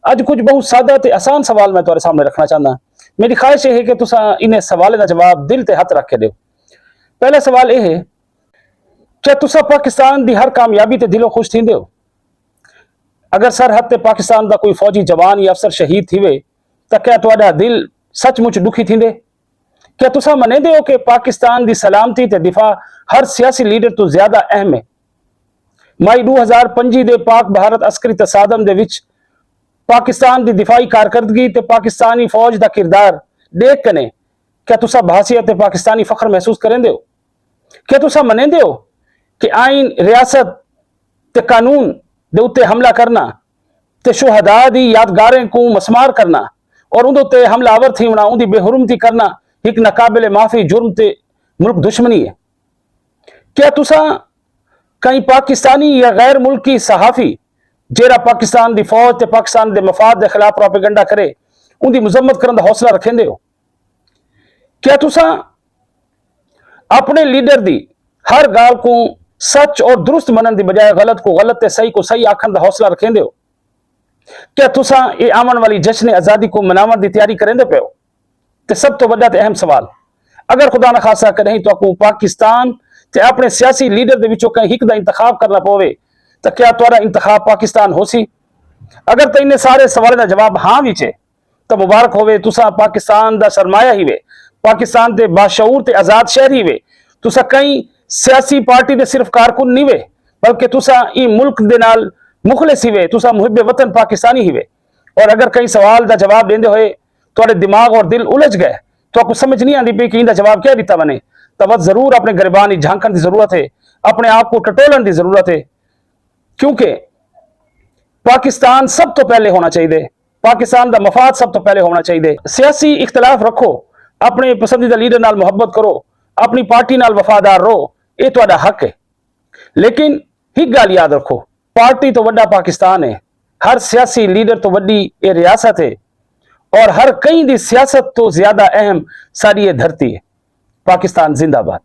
अज कुछ बहुत सादा ते आसान सवाल मैं तुम्हारे सामने रखना चाहता। मेरी ख्वाहिश है कि तुसा इन्हें सवाल का जवाब दिल ते हथ रख के दो। पहला सवाल यह है, क्या तुसा पाकिस्तान की हर कामयाबी ते दिलों खुश थींदे हो? अगर सरहद ते पाकिस्तान का कोई फौजी जवान या अफसर शहीद थीवे तो क्या तुहाडा दिल सचमुच दुखी थींदे? क्या तुसा मनेदे हो कि पाकिस्तान की सलामती ते दिफा हर सियासी लीडर तो ज्यादा अहम है? मई 2025 दे पाक भारत अस्करी तसादम दे विच पाकिस्तान की दिफाई कारकर्दगी ते पाकिस्तानी फौज का किरदार देख कने क्या तुसा बहासियत पाकिस्तानी फख्र महसूस करेंदे हो? क्या तुसा मनेंदे हो कि आइन, रियासत ते कानून दे उत्ते हमला करना ते शुहदा दी यादगारें को मसमार करना और उन्दे उत्ते हमलावर थीवना, उनकी बेहुरमती करना एक नाकाबिले माफी जुर्म ते मुल्क दुश्मनी है? क्या तुसा कहीं पाकिस्तानी या गैर मुल्की सहाफी जेरा पाकिस्तान की फौज ते पाकिस्तान के मफाद के खिलाफ प्रोपेगेंडा करे उनकी मुजम्मत करने का हौसला रखेंदे हो? क्या तुसा अपने लीडर की हर गाल को सच और दुरुस्त मनन की बजाय गलत को गलत ते सही को सही आखन का हौसला रखेंदे हो? क्या तुसा ये आवन वाली जश्न आजादी को मनावन की तैयारी करेंदे पे हो? ते सब तो बड़ा ते अहम सवाल, अगर खुदा न खासा कहीं तो पाकिस्तान ते अपने सियासी लीडर के विचों कहीं एक दा इंतखाब करना पवे तो क्या तुम्हारा इंतखाब पाकिस्तान हो सी? अगर तो इन्हें सारे सवालों का जवाब हाँ विच है तो मुबारक होवे, तुसा पाकिस्तान का सरमाया ही वे, पाकिस्तान के बाशऊर ते आजाद शहर ही वे। तुसा कई सियासी पार्टी के सिर्फ कारकुन नहीं वे, बल्कि तुसा ई मुल्क दे नाल मुखलिस ही वे, तुसा मुहिब वतन पाकिस्तानी ही वे। और अगर कई सवाल का जवाब देंदे होए तुहाडे दिमाग और दिल उलझ गए तो आपको समझ नहीं आती पी कि इनका जवाब क्या दिता बने, तो बस जरूर अपने गिरबान झांकन की जरूरत है, अपने आप को टटोलन की जरूरत है। क्योंकि पाकिस्तान सब तो पहले होना चाहिए, पाकिस्तान का मफाद सब तो पहले होना चाहिए। सियासी इख्तलाफ रखो, अपने पसंदीदा लीडर नाल मुहब्बत करो, अपनी पार्टी नाल वफादार रहो, ये तुहाडा हक है। लेकिन एक गल याद रखो, पार्टी तो वड्डा पाकिस्तान है, हर सियासी लीडर तो वड्डी ये रियासत है और हर कई दी सियासत तो ज्यादा अहम साड़ी ये धरती है। पाकिस्तान जिंदाबाद।